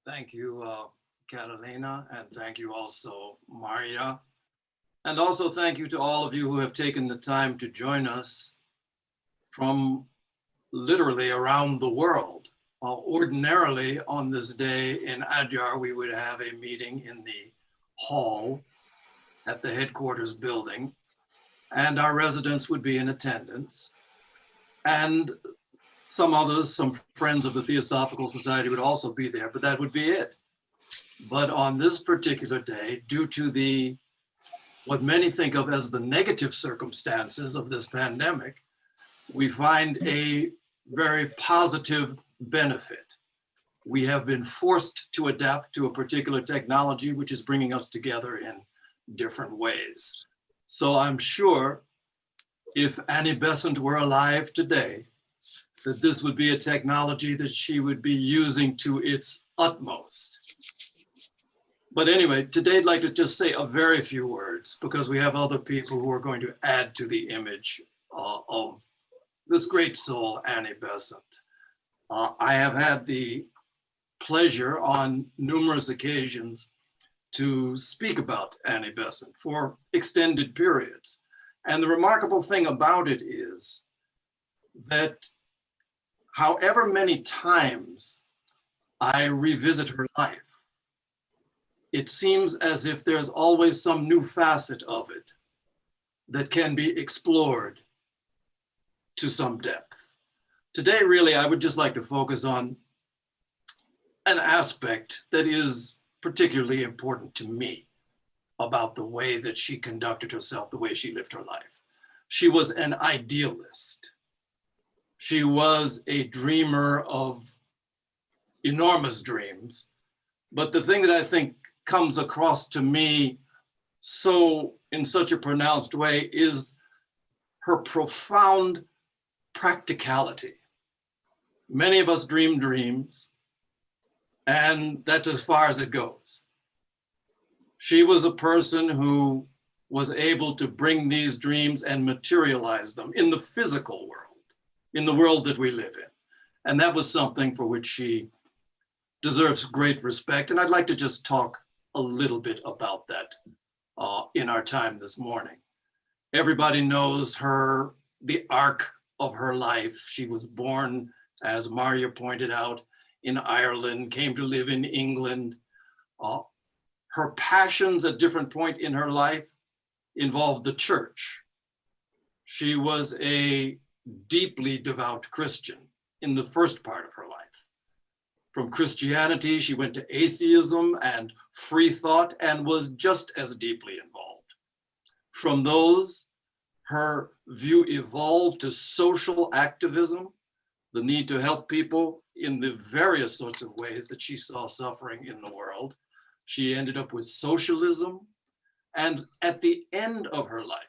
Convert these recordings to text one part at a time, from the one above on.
Thank you, Catalina, and thank you also, Maria. And also thank you to all of you who have taken the time to join us from literally around the world. Ordinarily on this day in Adyar, we would have a meeting in the hall at the headquarters building, and our residents would be in attendance. And some others, some friends of the Theosophical Society would also be there, but that would be it. But on this particular day, due to what many think of as the negative circumstances of this pandemic, we find a very positive benefit. We have been forced to adapt to a particular technology which is bringing us together in different ways. So I'm sure if Annie Besant were alive today, that this would be a technology that she would be using to its utmost. But anyway, today I'd like to just say a very few words because we have other people who are going to add to the image of this great soul, Annie Besant. I have had the pleasure on numerous occasions to speak about Annie Besant for extended periods. And the remarkable thing about it is that however many times I revisit her life, it seems as if there's always some new facet of it that can be explored to some depth. Today, really, I would just like to focus on an aspect that is particularly important to me about the way that she conducted herself, the way she lived her life. She was an idealist. She was a dreamer of enormous dreams. But the thing that I think comes across to me in such a pronounced way is her profound practicality. Many of us dream dreams, and that's as far as it goes. She was a person who was able to bring these dreams and materialize them in the physical world, in the world that we live in. And that was something for which she deserves great respect. And I'd like to just talk a little bit about that in our time this morning. Everybody knows her, the arc of her life. She was born, as Maria pointed out, in Ireland, came to live in England. Her passions at different points in her life involved the church. She was a deeply devout Christian in the first part of her life. From Christianity, she went to atheism and free thought and was just as deeply involved. From those, her view evolved to social activism, the need to help people in the various sorts of ways that she saw suffering in the world. She ended up with socialism. And at the end of her life,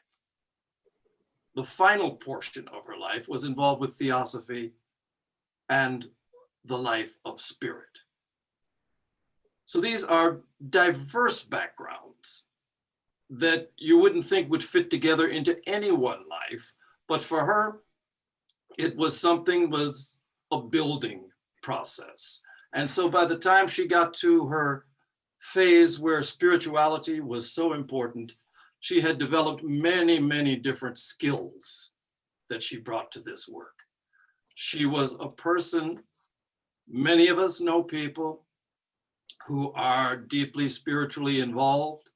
the final portion of her life was involved with theosophy and the life of spirit. So these are diverse backgrounds that you wouldn't think would fit together into any one life, but for her, it was a building process. And so by the time she got to her phase where spirituality was so important, she had developed many, many different skills that she brought to this work. She was a person, many of us know people who are deeply spiritually involved,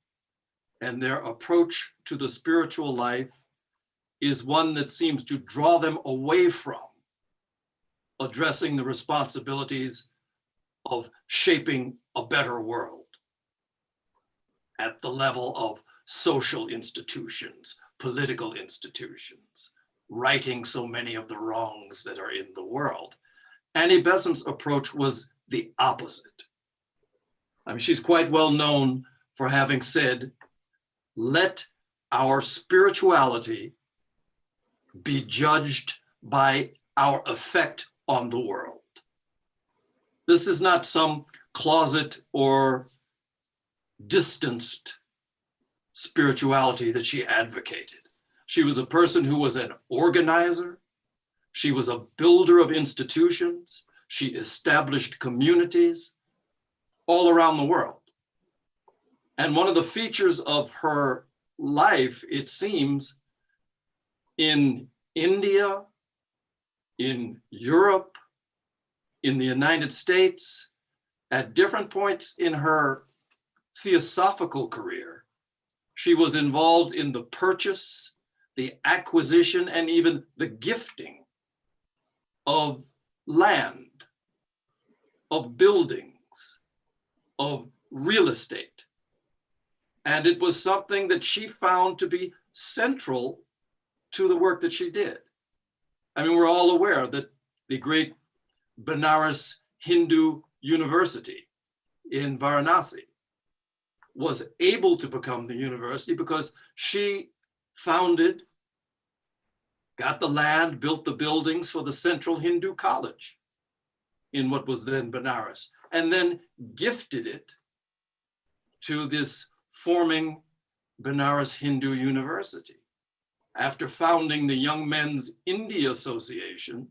and their approach to the spiritual life is one that seems to draw them away from addressing the responsibilities of shaping a better world at the level of social institutions, political institutions, righting so many of the wrongs that are in the world. Annie Besant's approach was the opposite. I mean, she's quite well known for having said, let our spirituality be judged by our effect on the world. This is not some closet or distanced spirituality that she advocated. She was a person who was an organizer. She was a builder of institutions. She established communities. all around the world. And one of the features of her life, it seems, in India, in Europe, in the United States, at different points in her theosophical career, she was involved in the purchase, the acquisition, and even the gifting of land, of buildings, of real estate. And it was something that she found to be central to the work that she did. I mean, we're all aware that the great Benares Hindu University in Varanasi was able to become the university because she founded, got the land, built the buildings for the Central Hindu College in what was then Benares, and then gifted it to this forming Benares Hindu University. After founding the Young Men's India Association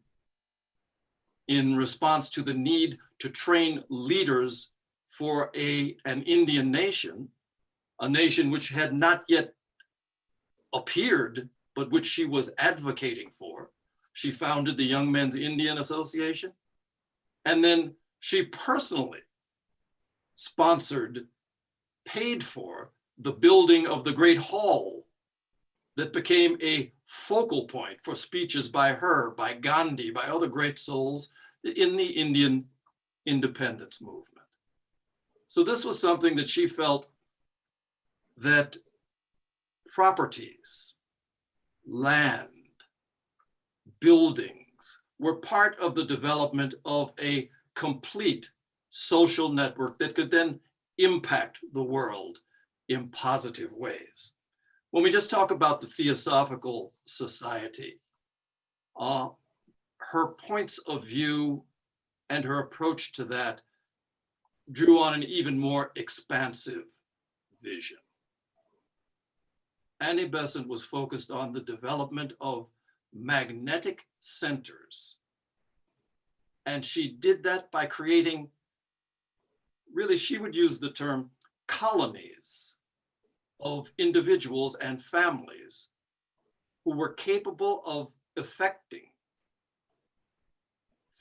in response to the need to train leaders for an Indian nation, a nation which had not yet appeared, but which she was advocating for. She founded the Young Men's Indian Association, and then she personally sponsored, paid for the building of the Great Hall that became a focal point for speeches by her, by Gandhi, by other great souls in the Indian independence movement. So this was something that she felt that properties, land, buildings were part of the development of a complete social network that could then impact the world in positive ways. When we just talk about the Theosophical Society, her points of view and her approach to that drew on an even more expansive vision. Annie Besant was focused on the development of magnetic centers. And she did that by creating, really, she would use the term colonies of individuals and families who were capable of effecting,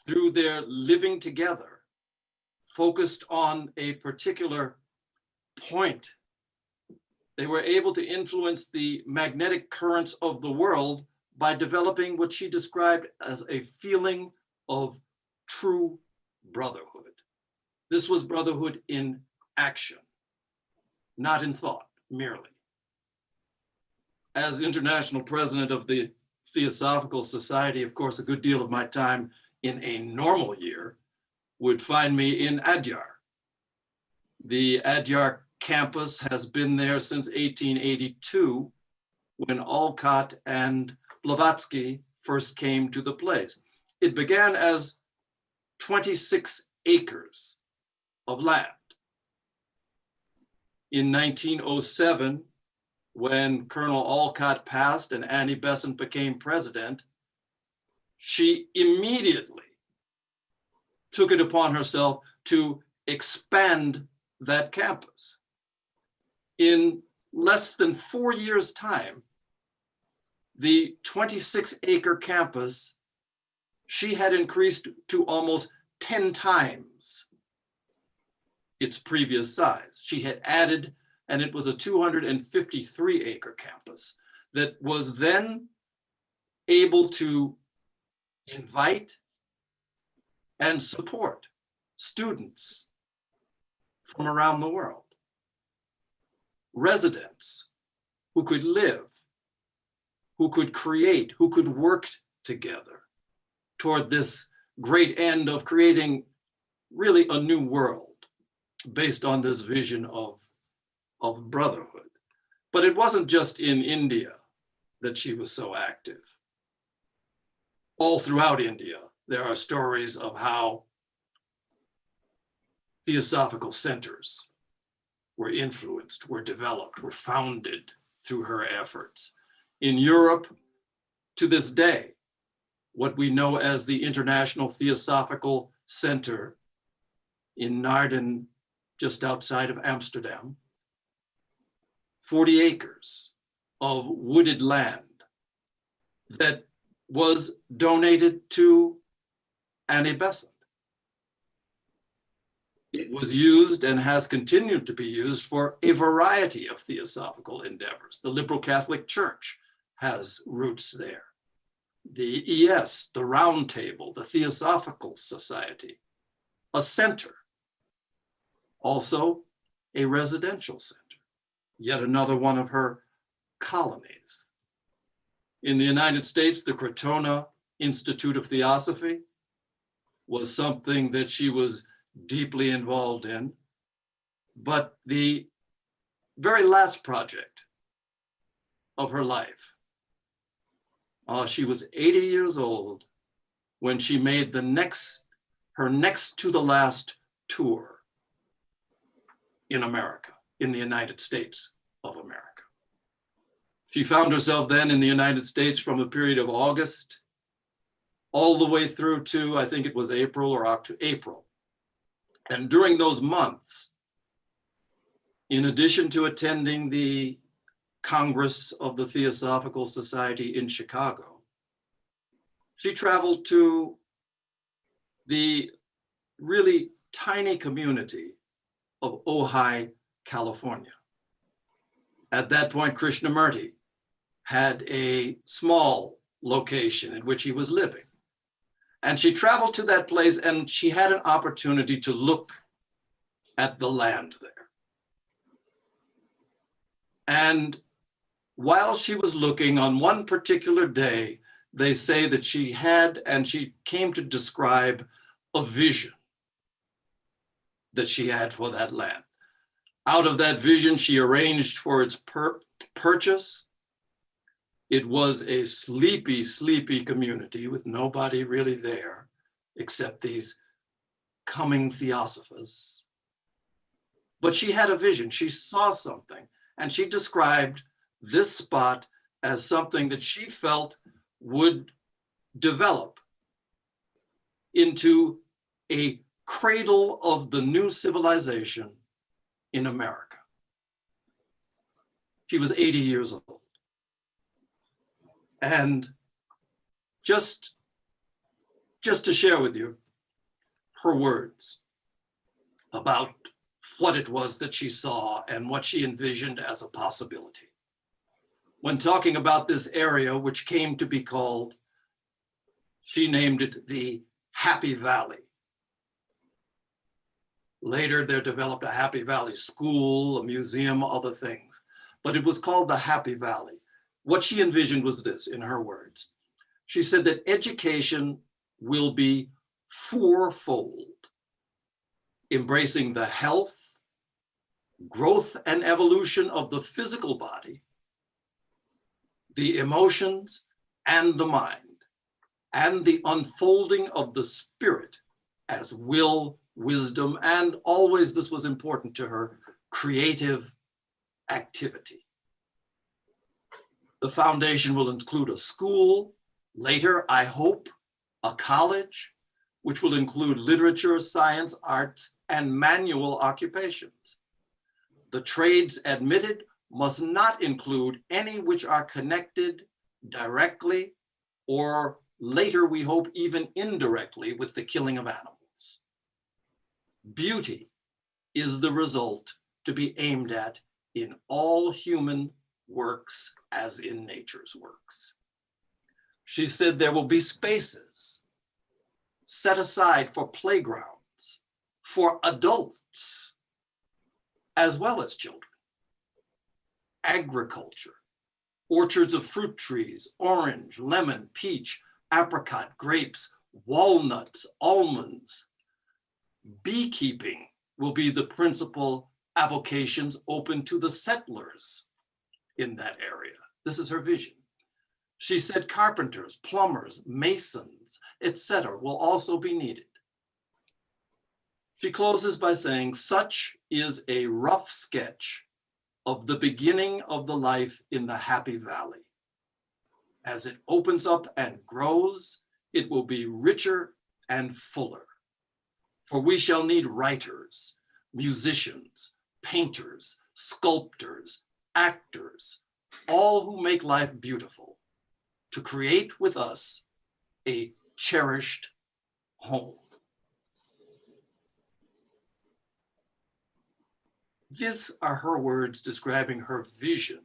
through their living together, focused on a particular point. They were able to influence the magnetic currents of the world by developing what she described as a feeling of true brotherhood. This was brotherhood in action, not in thought merely. As international president of the Theosophical Society, of course, a good deal of my time in a normal year would find me in Adyar. The Adyar campus has been there since 1882, when Alcott and Blavatsky first came to the place. It began as 26 acres of land. In 1907, when Colonel Alcott passed and Annie Besant became president, she immediately took it upon herself to expand that campus. In less than 4 years' time, the 26-acre campus, she had increased to almost 10 times its previous size. She had added, and it was a 253-acre campus that was then able to invite and support students from around the world, residents who could live, who could create, who could work together toward this great end of creating really a new world based on this vision of brotherhood. But it wasn't just in India that she was so active. All throughout India, there are stories of how theosophical centers were influenced, were developed, were founded through her efforts. In Europe, to this day, what we know as the International Theosophical Center in Naarden, just outside of Amsterdam, 40 acres of wooded land that was donated to Annie Besant. It was used and has continued to be used for a variety of theosophical endeavors. The Liberal Catholic Church has roots there. The ES, the Round Table, the Theosophical Society, a center, also a residential center, yet another one of her colonies. In the United States, the Crotona Institute of Theosophy was something that she was deeply involved in. But the very last project of her life, she was 80 years old when she made her next to the last tour in America, in the United States of America. She found herself then in the United States from a period of August all the way through to, I think it was April or April. And during those months, in addition to attending the Congress of the Theosophical Society in Chicago, she traveled to the really tiny community of Ojai, California. At that point, Krishnamurti had a small location in which he was living. And she traveled to that place and she had an opportunity to look at the land there. And while she was looking on one particular day, they say that she had, and she came to describe a vision that she had for that land. Out of that vision, she arranged for its purchase. It was a sleepy, sleepy community with nobody really there except these coming theosophists. But she had a vision, she saw something, and she described this spot as something that she felt would develop into a cradle of the new civilization in America. She was 80 years old. And just to share with you her words about what it was that she saw and what she envisioned as a possibility. When talking about this area, which came to be called, she named it the Happy Valley. Later, there developed a Happy Valley school, a museum, other things, but it was called the Happy Valley. What she envisioned was this, in her words. She said that education will be fourfold, embracing the health, growth, and evolution of the physical body, the emotions, and the mind, and the unfolding of the spirit as will, wisdom, and always, this was important to her, creative activity. The foundation will include a school, later, I hope, a college, which will include literature, science, arts, and manual occupations. The trades admitted must not include any which are connected directly or later, we hope, even indirectly with the killing of animals. Beauty is the result to be aimed at in all human works as in nature's works. She said there will be spaces set aside for playgrounds, for adults, as well as children. Agriculture, orchards of fruit trees, orange, lemon, peach, apricot, grapes, walnuts, almonds. Beekeeping will be the principal avocations open to the settlers in that area. This is her vision. She said carpenters, plumbers, masons, etc. will also be needed. She closes by saying, such is a rough sketch of the beginning of the life in the Happy Valley. As it opens up and grows, it will be richer and fuller. For we shall need writers, musicians, painters, sculptors, actors, all who make life beautiful, to create with us a cherished home. These are her words describing her vision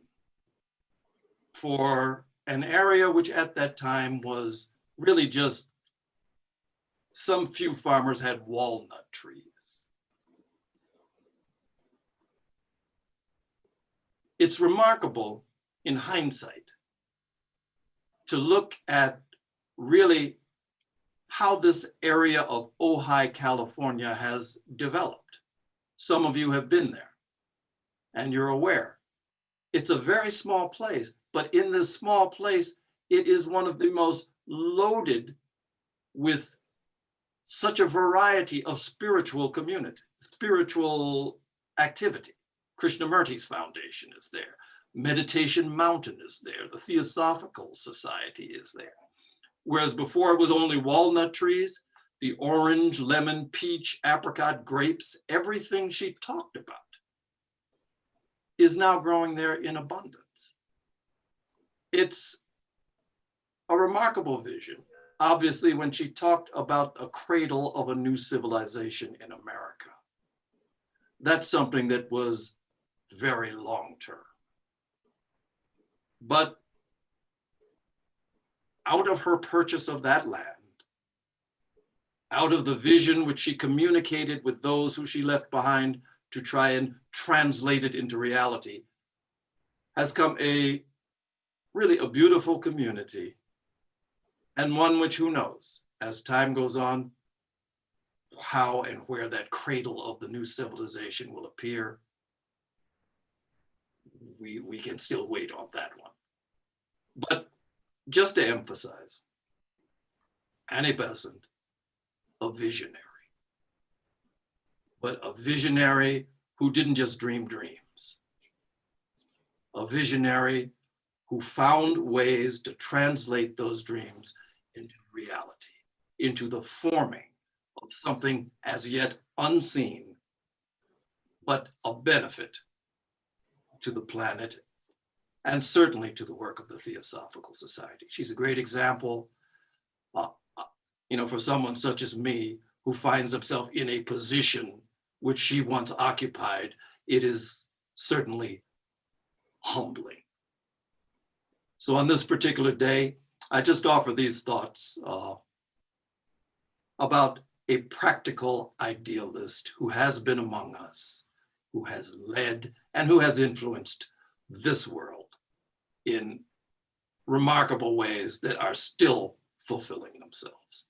for an area which at that time was really just some few farmers had walnut trees. It's remarkable in hindsight to look at really how this area of Ojai, California has developed. Some of you have been there and you're aware. It's a very small place, but in this small place, it is one of the most loaded with such a variety of spiritual community, spiritual activity. Krishnamurti's foundation is there. Meditation Mountain is there. The Theosophical Society is there. Whereas before it was only walnut trees, the orange, lemon, peach, apricot, grapes, everything she talked about is now growing there in abundance. It's a remarkable vision. Obviously, when she talked about a cradle of a new civilization in America, that's something that was very long-term. But out of her purchase of that land, out of the vision which she communicated with those who she left behind to try and translate it into reality, has come really a beautiful community, and one which, who knows, as time goes on, how and where that cradle of the new civilization will appear. We can still wait on that one. But just to emphasize, Annie Besant, a visionary, but a visionary who didn't just dream dreams, a visionary who found ways to translate those dreams into reality, into the forming of something as yet unseen, but a benefit to the planet and certainly to the work of the Theosophical Society. She's a great example, for someone such as me who finds himself in a position which she once occupied. It is certainly humbling. So on this particular day, I just offer these thoughts about a practical idealist who has been among us, who has led and who has influenced this world in remarkable ways that are still fulfilling themselves.